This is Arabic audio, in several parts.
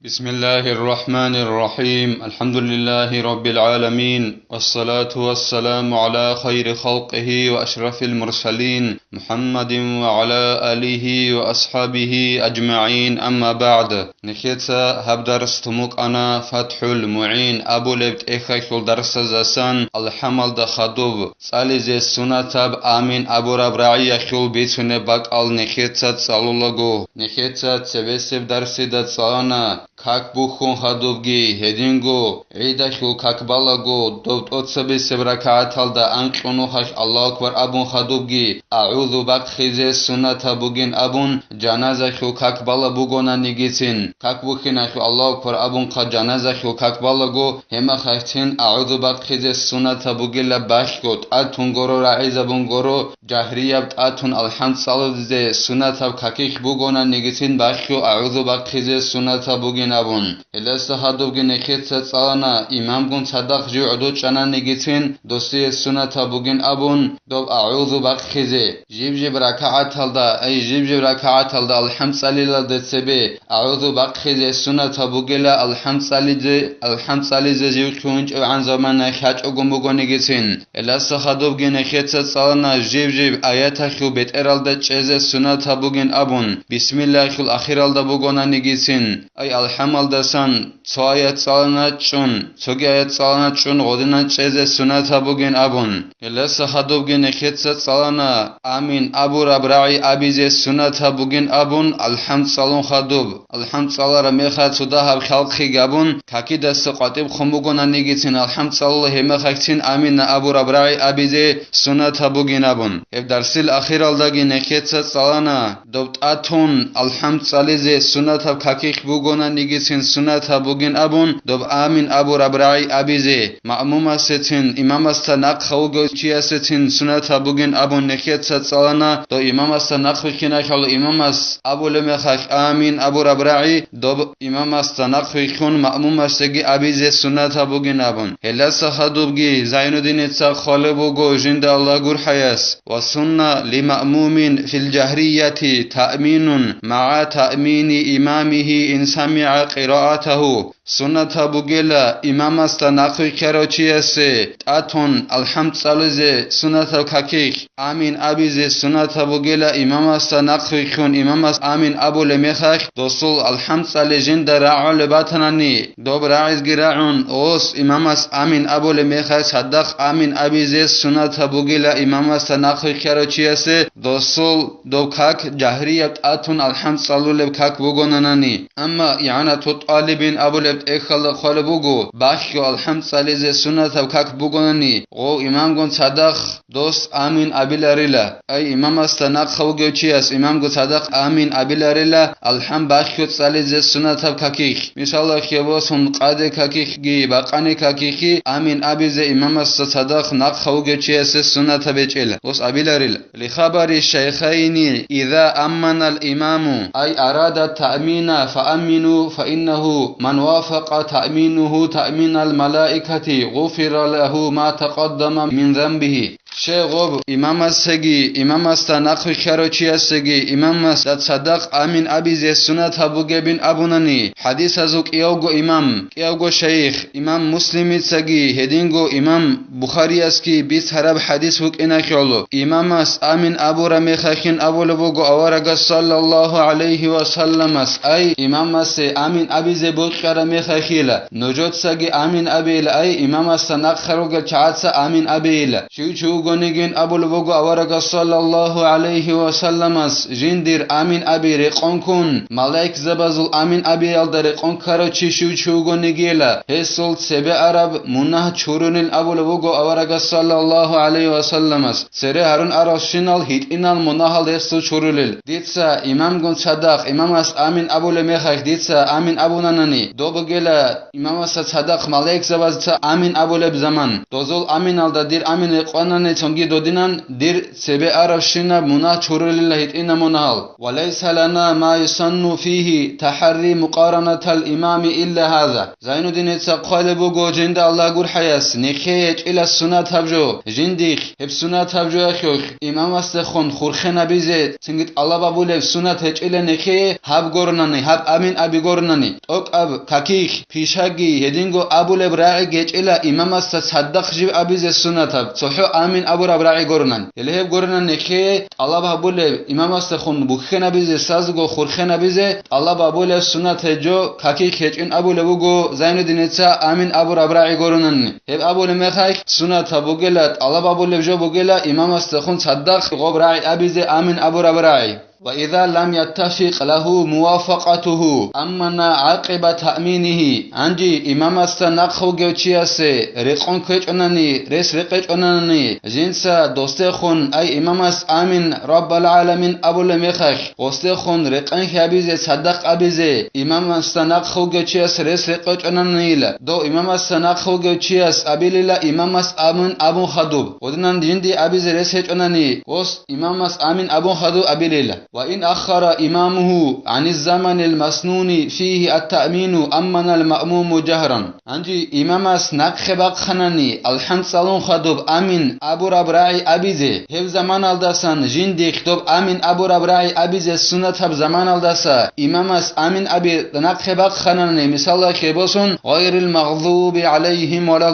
بسم الله الرحمن الرحيم الحمد لله رب العالمين والصلاة والسلام على خير خلقه وأشرف المرسلين محمد وعلى آله وأصحابه أجمعين أما بعد نخيتsa هب درس تموك أنا فتح المعين أبو لبت إخيخل درس زسان الحمل دخدوب سالي زي سنتاب آمين أبو رب رعي خل بيتونه باك نخيتsa تسالولغو نخيتsa تسبسب درسي دتسانا как бухун хадовги хединго идаху как балаго довт отсаби себракааталда анқону хаш аллаху акбар абун хадовги аузу бак хизе сунната бугин абун жаназаху как бала бугона нигитин как бухинаху аллаху акбар абун қа жаназаху как балаго хема хахтин аузу бак хизе сунната бугила башкот атун горо раиза бун горо جهریت اتون الحمد سالوزه سنت اب کاکیش بگونا نگیتین باشو اعوذ بقیز سنت بگین ابون هلست هادو گین خیت سالنا امام گون صدق جو عدو چنا نگیتین دوستی سنت بگین ابون دو اعوذ بقیز جیب رکعت هلدا ای جیب رکعت هلدا الحمد سالیلا دسبه اعوذ بقیز سنت بگیلا الحمد سالیزه جو کونج عن زمان خاج اگم بگون نگیتین هلست هادو گین خیت سالنا جیب آیات خو بیت ارالده چیز سنت بگین ابون بسم الله خل آخر الده بگونا نگیسین ای الحمد سان چه آیات سالنا چون چه آیات سالنا چون غدنا چیز سنت بگین ابون هلس خدوب گین خیت سالنا آمین ابو رب راعی ابیز سنت بگین ابون الحمد سالون خدوب الحمد سالا را میخواد سودا هر خلق خیگابون کاکی دست قاطب خم بگونا نگیسین الحمد سالا هم خاکتین آمین ابو رب راعی ابیز سنت بگین ابون درس الأخير الداغي نخيت سالنا دوت اتون الحمد ساليزه سنت اب كاكيخ بوغونا نيگيسين سنت بوگين ابون دوب آمين ابو ربرعي ابيزه مأموم ستين امام است نق خوگو چي ستين سنت بوگين ابون نخيت سالنا دو امام است نق خينا خل امام است ابو لمخخ آمين ابو ربرعي دوب امام است نق خيخون مأموم استگي ابيزه سنت بوگين ابون هلس خدوبگي زين الدين اتسا خالبوگو جند الله گور حياس سنة لمأموم في الجهرية تأمين مع تأمين إمامه إن سمع قراءته سنت بوگلا امام است نقی کراچی است اتون الحمد سالزه سنت کاکیک آمین ابیز سنت بوگلا امام است نقی خون امام است آمین ابو لمیخک دوسول الحمد سالجین در عال باتنانی دوب راعز گراعون اوس امام است آمین ابو لمیخک صدق آمین ابیز سنت بوگلا امام است نقی کراچی است دوسول دو کاک جهریت اتون الحمد سالو لب کاک بوگونانی اما یعنی تو طالبین ابو اخلا خال بگو باشو الحمد سالیز سنت کاک بگونی او امام گون صدق دوست آمین ابیلاریلا ای امام است نق خوگو چی است امام گون صدق آمین ابیلاریلا الحمد باشو سالیز سنت کاکیخ مثال خیواسون قاده کاکیخ گی باقانی کاکیخی آمین ابیز امام است صدق نق خوگو چی است سنت بچل دوست ابیلاریلا لخبر الشيخين اذا امن الامام اي اراد التامين فامنوا فانه من وافق تأمينه تأمين الملائكة غفر له ما تقدم من ذنبه شغب امام استگی امام است نقی کراچی استگی امام است صدق آمین ابیز سنت بوگبین ابونانی حدیث ازو کیاگو شیخ امام مسلم استگی هدینگو امام بخاری است کی 20 حرب حدیث بوک اینا کولو امام است آمین ابو رمیخین ابو لبوگو اورگ صلی الله علیه و سلم است ای امام است آمین ابیز بوک رمیخیل نجات سگی آمین ابیل ای امام است نق خروگ چات آمین ابیل شو گونگین ابو لبوگو اورگ صلی الله علیه و سلم است جندیر آمین ابی رقون کن ملائک زبازل آمین ابی ال در رقون کرو چو گونگیل هسول سبع عرب منه چورونل ابو لبوگو اورگ صلی الله علیه و سلم است سره هرون اراشینال هیت اینال منهال هسول چورولل دیتسا امام گون صدق امام است آمین ابو لمخخ دیتسا آمین ابو ننانی دو بگلا امام است صدق ملائک زباز آمین ابو لب زمان دوزول آمین ال دیر آمین قانن چونگی دودینان دیر سبع عرشنا منا چورلیله اینا منال وليس لنا ما يسن فيه تحري مقارنة الإمام إلا هذا زين الدين قال بوجو جند الله گور حياس نخيج إلى السنة تبجو جنديخ هب سنة تبجو أخوك إمام استخون خورخنا بيزت سنجت الله بابول سنة هج إلى نخي هب گورناني هب أمين أبي گور gornani tokab kakik pishagi hedingo abule bra'i gechila imamas saddaq jib abize sunatab sohu amin abura bra'i gornan elheb gornan khe Allah babule imamas khun bukhena bize sazgo khurkhena bize Allah babule sunat hejo kakik hechin abule bugo zainuddin etsa amin abura bra'i gornan heb abule mekhay sunat bugelat Allah babule jo bugela imamas khun saddaq go bra'i abize amin abura bra'i وإذا لم يتفق له موافقته أمنا عقب تأمينه عندي إمام السنقخو جوتشياس رقون كيجوناني رس رقيجوناني جنسا دوستخون أي إمام آمين رب العالمين أبو المخخ دوستخون رقن خابيزي صدق أبيزي إمام السنقخو جوتشياس رس رقيجوناني دو إمام السنقخو جوتشياس أبيليلا إمام آمين أبو خدوب ودنان جندي أبيزي رس رقيجوناني وس إمام آمين أبو خدوب أبيليلا وإن أخر إمامه عن الزمن المسنون فيه التأمين أمن المأموم جهرا عندي إمام سنق خبق خناني الحمد صلون خدوب أمين أبو ربراعي أبيزي هف زمان الدسان جندي خدوب أمين أبو ربراعي أبيزي سنة هف زمان الدسا إمام أمين أبي نق خبق خناني مثال خبصون غير المغضوب عليهم ولا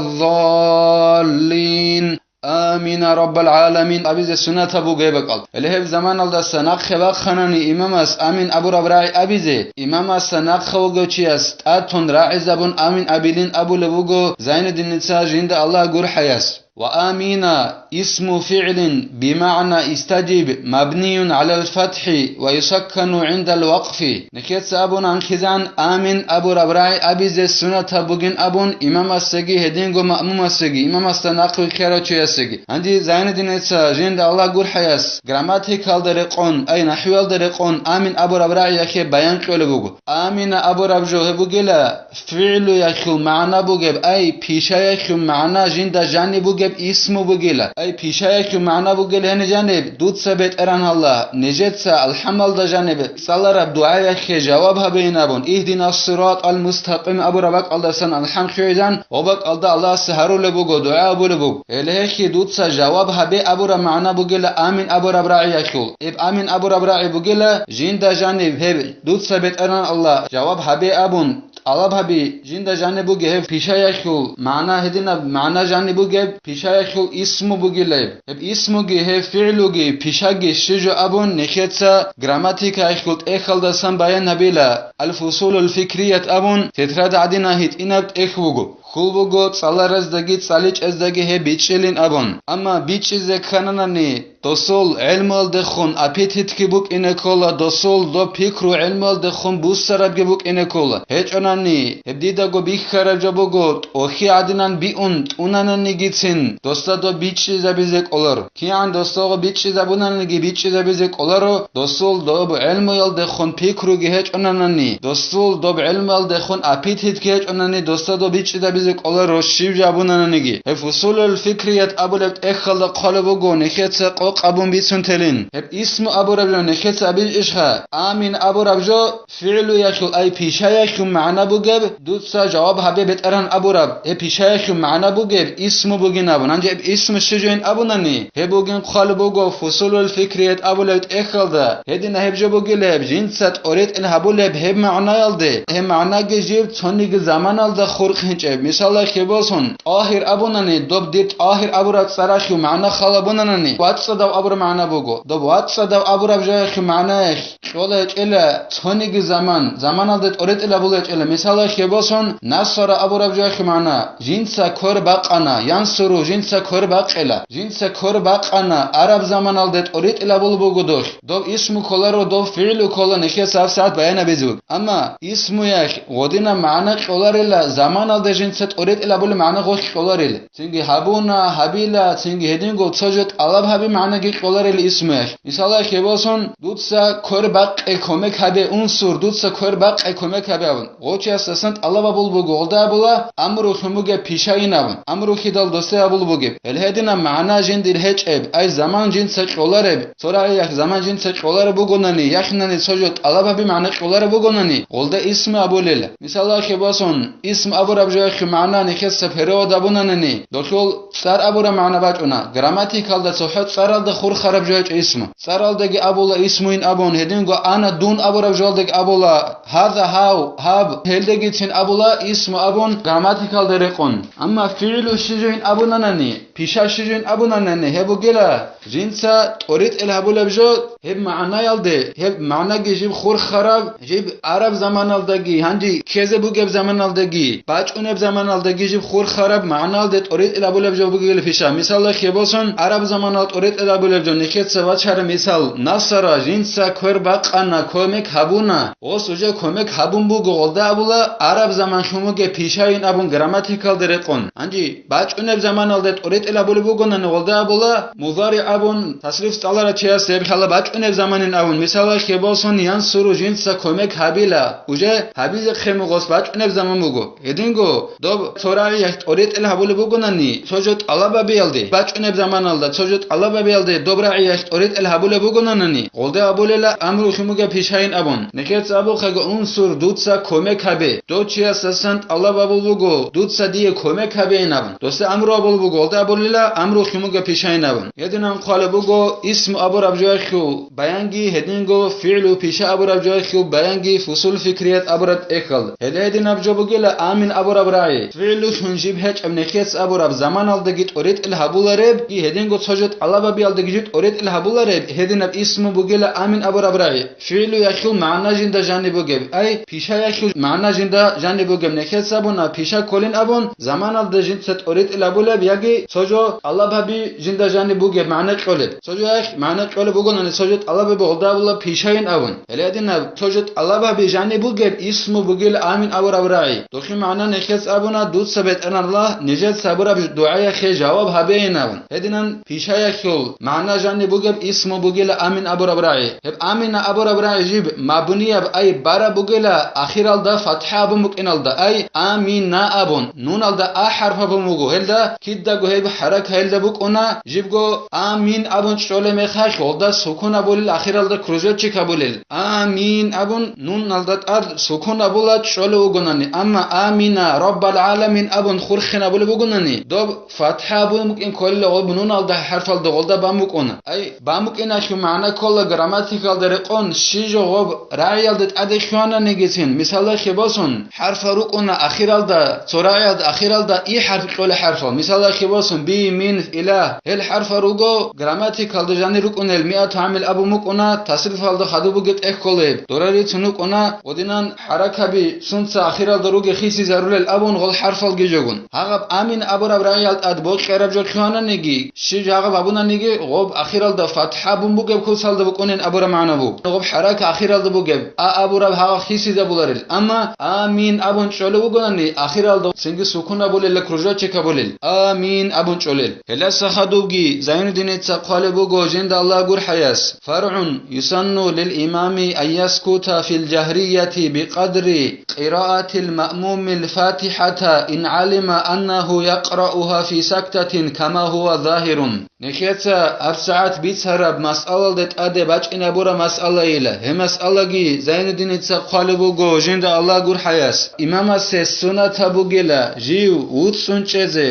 الضالين آمين رب العالمين أبيز السنة أبو جيبك الهف زمان الله سناق خباق خناني إمام آمين أبو ربراعي أبيزي إمام سناق خوجو تشياس أتون راعي زبون آمين أبيلين أبو لبوجو زين الدين نتساج عند الله جور حياس وآمين اسم فعل بمعنى استجب مبني على الفتح ويسكن عند الوقف نكيت سابون عن خزان آمين أبو ربراعي أبيز السنة بوجين أبون إمام السجي هدينجو مأموم السجي إمام السناقل كيروتشي السجي عندي زين الدين عند الله جور حياس جراماتيكال درقون أي نحوال درقون آمين أبو ربراعي يخي بيان كله آمين أبو ربجو هبوجلا فعل يخو معنى بوجب أي بيشا يخو معنى جند جاني بوجب اسم بوجلا أي بيشايك معنى بوجل هن جانب دود سبت أران الله نجت سا الحمل دا جانب صلى رب دعاء خي جوابها بينابون اهدنا الصراط المستقيم أبو ربك الله سن الحم خيزان وبك الله سهرو لبوجو دعاء أبو لبوج إلهي دود سا جوابها بي أبو رب معنى بوجلا آمين أبو رب راعي يخول إب آمين أبو رب راعي بوجلا جين دا جانب هب دود سبت أران الله جوابها بي أبون الله بهبي جين دا جانب بوجه بيشايخو معنى هدينا معنى جانب بوجه بيشايخو اسم بوجه لب اسم بوجه فعل بوجه بيشاجي شجو أبون نخيتسا جراماتيكا يخلط إخل دا سن بيان نبيلا الفصول الفكرية أبون تتراد عدنا هيت إنك إخوجو خلبوجو صلى رزدگي صالح ازدگي هي بيچلين أبون أما بيچ زكاناني دوسول علم الدخون أبيتيت كبوك إنكولا دوسول دو فكرو علم الدخون بوسرب كبوك إنكولا هيج أناني هبديدا جو بيخرب جبوجو أخي عدنان بيون أناني جيتين دوستا دو بيچ زبيزك أولر كيان دوستا جو بيچ زبوناني بيچ زبيزك أولرو دوسول دو علم الدخون فكرو هيج أناني دوسول دو علم الدخون أبيتيت كيج أناني دوستا دو بيچ زبيزك أولر روشيب جابوناني فصول الفكرية أبولت إخل قلبوجو نخيتس قابون بيسنتلين هب اسم أبو ربجو نخيت أبيل إشها آمين أبو ربجو فعل يخل أي بيشا يخل معنا بوجب دوتسا جواب هبي بتأران أبو رب هب بيشا يخل معنا بوجب اسم بوجين أبو نانجي اسم الشجوين أبو ناني هبوجين قلبوجو فصول الفكرية أبو لبت إخل ده هدينا هب جو بوجي لب جنسات أريد إن هبو لب هب معنا يلده هم معنا جيب توني زمان يلده خورق هنجب مثال خباسون آخر أبو ناني دوب ديت آخر أبو رب سراخيو معنا خالبو ناني دو أبو معنا بوجو دو دو أبو ربجاي معناه شولج إلى تونيج زمان الدت أريد إلى بولج إلى مثال خباسون نصر أبو ربجاي معنا جنسا كور باقنا ينصرو جنسا كور باقلا جنسا كور باقنا عرب زمان الدت أريد إلى بول بوجو دو اسم كولارو دو فعل كولا نخيل ساعات بيان بيزوج أما اسم يخ ودينا معنا كولار إلى زمان الدت جنسا أريد إلى بول معنا غوش كولار إلى تيجي هابونا هابيلا تيجي هدينغو تسجد الله هابي معنا جي كولار إلى اسمه مثال خباسون دوتسا كور باق كومك هبه unsur دوتسا كور باق كومك هبه غوچ اساسنت الله بول بوجو غدا بولا امرو خموجه بيشاينابن امرو خيدال دوستا بول بوجي الهدينا معنا جند الهج اب اي زمان جنس كولار اب سورا يخ زمان جنس كولار بوغوناني يخناني سوجوت الله بي معنا كولار بوغون بگونانی قلده اسم ابولیلا مثلا که باسون اسم ابو ربجای که معنا نخست پرو دابونانی دکتر سر ابو را معنا باجونا گراماتیکال دا صحت سرال دا خور خراب جای اسم سرال دگی ابولا اسم این ابون هدینگو انا دون ابو ربجال دگ ابولا هذا هاو هاب هلدگی تین ابولا اسم ابون گراماتیکال درقون اما فعل شجوین ابونانی پیشا شجوین ابونانی هبو گلا جنسا توريت الهبولا بجو هب معنا يلده هب معنا جيب خور خراب جيب عرب زمان الدگی هنجي كيزه بوگب زمان الدگی باچونه زمان الدگی جيب خور خراب معنا الده توريت الهبولا بجو بوگل پیشا مثال خيباسون عرب زمان ال توريت الهبولا بجو نخيت سوا چر مثال نصر جنسا كور باقنا کومک هبونا اوسوجه کومک هبون بو گولده ابولا عرب زمان شوموگه پیشا این ابون گراماتیکال درقون هنجي باچونه زمان الده توريت الهبولا بوگونن گولده ابولا مضارع ابون تصریف تعالی چه است بخلا باچونه زمانین اون مثلا خباسون یان سرو جنس کومک حبیلا اوجه حبیز خم غوس باچونه زمان بگو هدینگو دو سوراوی یک اوريت الهبول بگونانی سوجت الله بیالدی باچونه زمان الدا سوجت الله بیالدی دوبرا یک اوريت الهبول بگونانی قلده ابولیلا امرو شموگه پیشاین ابون نکت ابو خگ اون سر دوتسا کومک حبی دو چی اساسنت الله بابول بگو دوتسا دی کومک حبی نبون دوست امرو ابول بگو قلده ابولیلا امرو شموگه پیشاین ابون یدینم قال بگو اسم ابو ربجای خو بیانگی هدینگو فعل و پیش ابو ربجای خو بیانگی فصول فکریت ابو رب اکل هدین ابجو بگل امین ابو رب رای فعل شونجیب هچ امنخیت ابو رب زمان الدگیت اوريت الهبول رب کی هدینگو سوجت الله بی الدگیت اوريت الهبول رب هدین اب اسم بگل امین ابو رب رای فعل یخو معنا جنده جانب بگب ای پیش یخو معنا جنده جانب بگب نخیت ابونا پیش کولین ابون زمان الدجیت ست اوريت الهبول بیاگی سوجو الله بی جنده جانب بگب معنا قلب سوجو معنی قول بگونن سوجت الله به بولدا ولا پیشاین اون هلیدین سوجت الله به جانی بوگب اسم بوگل امین ابو ربرای دوخی معنی نخس ابونا دود ثبت ان الله نجات صبر به دعای خ جواب هبین اون هدینن پیشای خول معنی جانی بوگب اسم بوگل امین ابو ربرای هب امین ابو ربرای جیب مبنی اب ای بارا بوگل اخیر الدا فتحه ابو مکن الدا ای امین ابون نون الدا ا حرف ابو مگو هلدا کیدا گو هب حرکت هلدا بوکونا جیب گو امین ابون شول مخاش olda sukun abulil akhir alda kruzet çi kabulil amin abun nun aldat ad sukun abulat şöyle ugunani ama amina rabbal alamin abun khurkhin abul ugunani dob fatha bu mumkin kolle o bunun alda harf alda olda bamuk ona ay bamuk ina şu mana kolla gramatikal derqon şijo gob ra'i aldat ade şuana negesin misalla khibasun harf ruq ona akhir alda sorayad akhir alda i harf şöyle harf misalla khibasun bi min ila hel harf ruqo gramatikal da jani ruq المئة تعمل أبو مكونا تصرف هذا خدو بقت إخكوليب دوراري تنوكونا ودينان حركة بي سنسا أخيرا دروج خيسي زارول الأبون غل حرف الجيجون هغب آمين أبو رب رأيال أدبوك خراب جو خيانا نيجي شيج هغب أبونا نيجي غب أخيرا دا فتحة بوم بقب كل سال دبكونين أبو رب معنا بو غب حركة أخيرا دبوجب أبو رب هغا خيسي دبولاريل أما آمين أبون شلو بقولني أخيرا دا سنجي سكون أبوليل لكروجا تكابوليل آمين أبون شلل هلا سخدوجي زين ديني تقال بوجو جند الله قر حياس فرع يسن للإمام أن يسكت في الجهرية بقدر قراءة المأموم الفاتحة إن علم أنه يقرأها في سكتة كما هو ظاهر نخيتا أرسعت بيتسرب مسألة دت أدي باج إن أبورا مسألة إله هم مسألة جي زين الدين تقالبو جو جند الله قر حياس إمام السنة تبوجلا جيو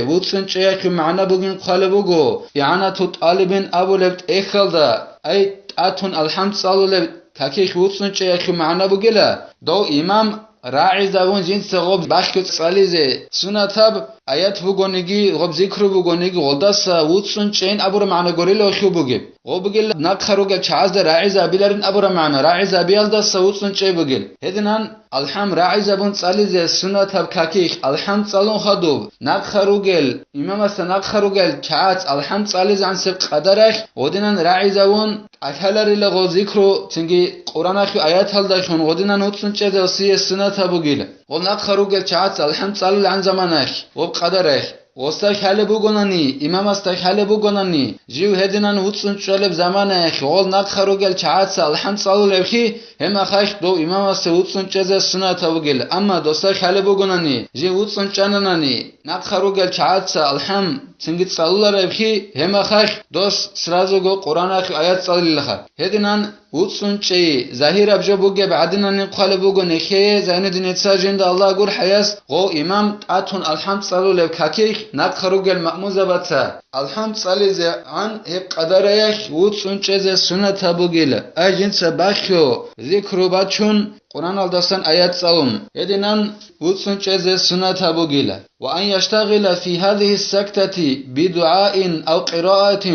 وتسنچه كم معنا بوجين قالبو جو يعني تطالبين أبو لبت إخلدا أي أتون الحمد صلوا كاكيش وتسنچه كم معنا بوجلا دو إمام راعي زبون جنس غب باشكت صاليزه سنة تب آيات بوگونگی غب ذکر بوگونگی غلداس وودسون چین ابور معنی گوریل خو بوگی غبگل نقخروگل چاز در راعي زابیلرن ابور معنی راعي زابیل داس وودسون چی بوگل هدنان الحم راعي زبون صاليزه سنة تب کاکیش الحم صالون خدوب نقخروگل امام است نقخروگل چاز الحم صاليز عن سب قدرش ودنان راعي زبون اکلری لغو ذکر چنگی قرآن خو آیات هل داشون ودنان وودسون چی داسی سنة تبوگل ونقخروگل چاز الحم صالل عن زمانش قدره وستاك حاله بوگونانی امام استاك حاله بوگونانی جیو هدینان وطن چالب زمانه خول نقخروگل چهات سال هم سالو لبخی هم اخاش دو امام است وطن چزه سنة تاوگل اما دوستاك حاله بوگونانی جیو وطن چاننانی نقخروگل چهات سال هم سنگیت سالو لبخی هم اخاش دوست سرازو گو قرآن اخی آیات سالی لخه هدینان وتصنچي ظاهر ابجو بوگه بعدنا نقال بوگو نخيه زيندين اتساجند الله گور حياس غو امام اتون الحمد صلو لب كاكيخ نقخروگل مأموزه باتسا الحمد صلي زي عن هيك قدريخ وتصنچي زي سنة بوگيل اجنس باخيو ذكرو باتشون قرآن الدستان آيات صلوم يدينان وتصنچي زي سنة بوگيل وأن يشتغل في هذه السكتة بدعاء أو قراءة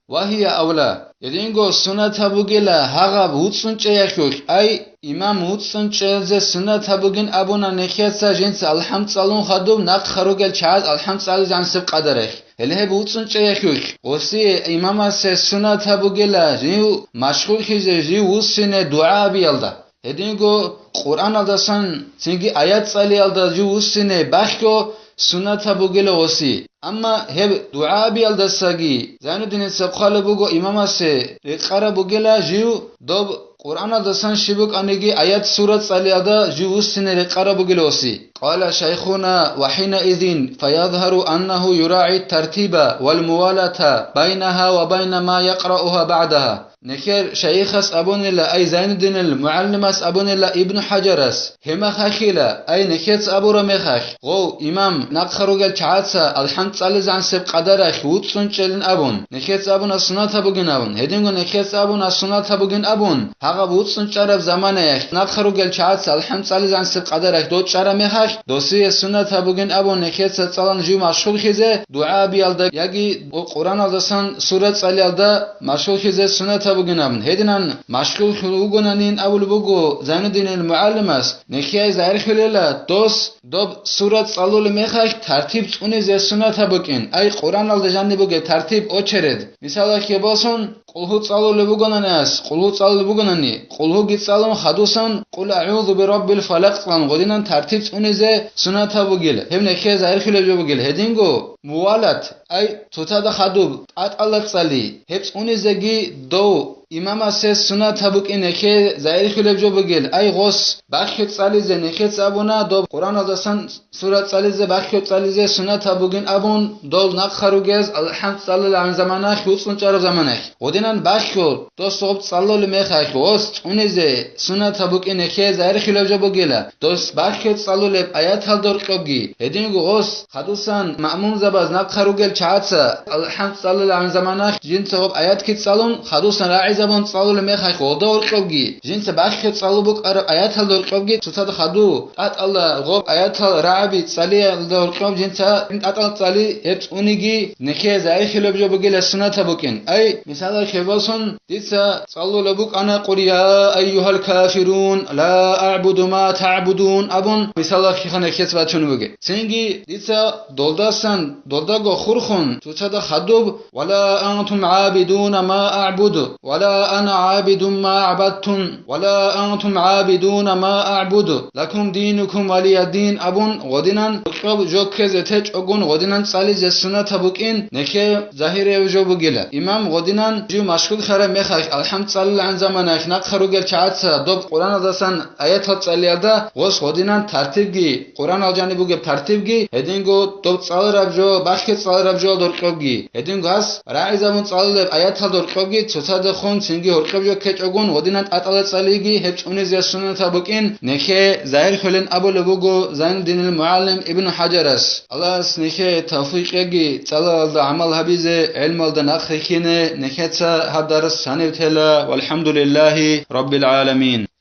وهي أولى يدينغو سنة بوگيلا هاغا وتصنچي يخوخ أي إمام وتصنچي زي سنة بوگين أبونا نخيصا جنس الحمد صلون خدوم نق خروگل چاز الحمد صلو جانسب قدرخ هله وتصنچي يخوخ وسي إمام سي سنة بوگيلا جيو مشغول خيزي جيو وصنة دعاء بيالدا يدينغو قرآن الدستان سنگي آيات صلي الدا جيو وصنة بخكو سنة بوگيلا وسي اما هب دعاء بيالدساگي زيندين سبخال بوگو إمام سي رقرا بوگيلا جيو دوب قرآن الدستان شبك أنيجي آيات سورة صليادا جيو وصنة رقرا بوگيلا وسي قال شيخنا وحينئذ فيظهر أنه يراعي الترتيب والموالاة بينها وبين ما يقرأها بعدها نخير شيخس أبون الله أي زين الدين المعلمس أبون الله ابن حجرس هما خاخيلا أي نخيرس أبو رميخاخ غو إمام نقخروغل چعاتسا الحمد صلي زعن سب قدرخ وطسنچلن أبون نخيرس أبون السنة بوگن أبون هدينغو نخيرس أبون السنة بوگن أبون هاغا وطسنچرب زمانيخ نقخروغل چعاتسا الحمد صلي زعن سب قدرخ دوت شرميخاخ دوسي السنة بوگن أبون نخيرس صلان جو مشغول خيزه دعاء بيالدا يجي قرآن الدستان سورة صليالدا مشغول خيزه سنة بوگنابن هدينان مشغول خلوگونانين اول بوگو زيندين المعلمس نخياي زهر خليلا دوس دوب سورة صلول ميخاش ترتيب توني زي سنة بوگن اي قرآن الدجاني بوگه ترتيب اوچرد مثالا كي باسون قلهو صلول بوگنانيس قلهو صلول بوگناني قلهو گيت صلون خدوسان قل اعوذ برب الفلق صلون غدينان ترتيب توني زي سنة بوگل هم نخياي زهر خليلا بوگل هدينگو موالات اي توتا خدوب اتقلق صلي هبس اوني زگي دو إمام سه سنة تبوك إنك زاير خلب جو بگل أي غص بخيت صليز نخيت أبونا دو قرآن الدستان سورة صليز بخيت صليز سنة تبوكين أبون دول نخروجز الحمد صلى الله عليه زمانه خلصن چرب زمانه ودينان بخيت دو صوب صلى الله مخاخ غص اونيز سنة تبوك إنك زاير خلب جو بگل دوس بخيت صلى الله آيات هل دور قبگي هدين غص خدوسان مأمون زباز نخروجل چاتسا الحمد صلى الله عليه زمانه جن صوب آيات كيت صلون خدوسان راعي زبان صلوا لمخاخ ودور قبگي جنس بخيت صلوا بك آيات هل دور قبگي تتد خدو ات الله غوب آيات هل رعبي صلي دور قب جنس ات صلي هبس اونيگي نخي زاي خلب جو بگل سنة تبوكين اي مثال خباسون ديسا صلوا لبك انا قل يا ايها الكافرون لا اعبد ما تعبدون ابون مثال خيخن خيت باتون بگه سنگي ديسا دولداسان دولداگو خورخون تتد خدو ولا انتم عابدون ما اعبد ولا أنا عابد ما عبدتم ولا أنتم عابدون ما أعبد لكم دينكم ولي دين أبون غدينان قب جوكز تج أقون غدينان صلي السنة تبوكين نكى ظاهر جو بگلا إمام غدينان جو مشغول خير مخاش الحمد صلى عن زمانك نق خروجل چات دوب قرآن دستان آيات هات صلي دا غس غدينان ترتيب گي قرآن الجانب بگه ترتيب گي هدينگو دوب صلي رب جو بخت صلي رب جو دور قب گي هدينگو هس راعي زمان صلي آيات هات دور قب گي تساد خون سنگي هرقب جو كچ اگون ودينات اتال صليگي هبچ اون زي سنة تبوكين نخي ظاهر خلن ابو لبوگو زين دين المعلم ابن حجرس الله نخي توفيقگي صلى عمل حبيز علم الدنخ خينه نخيت هدرس سنه والحمد لله رب العالمين.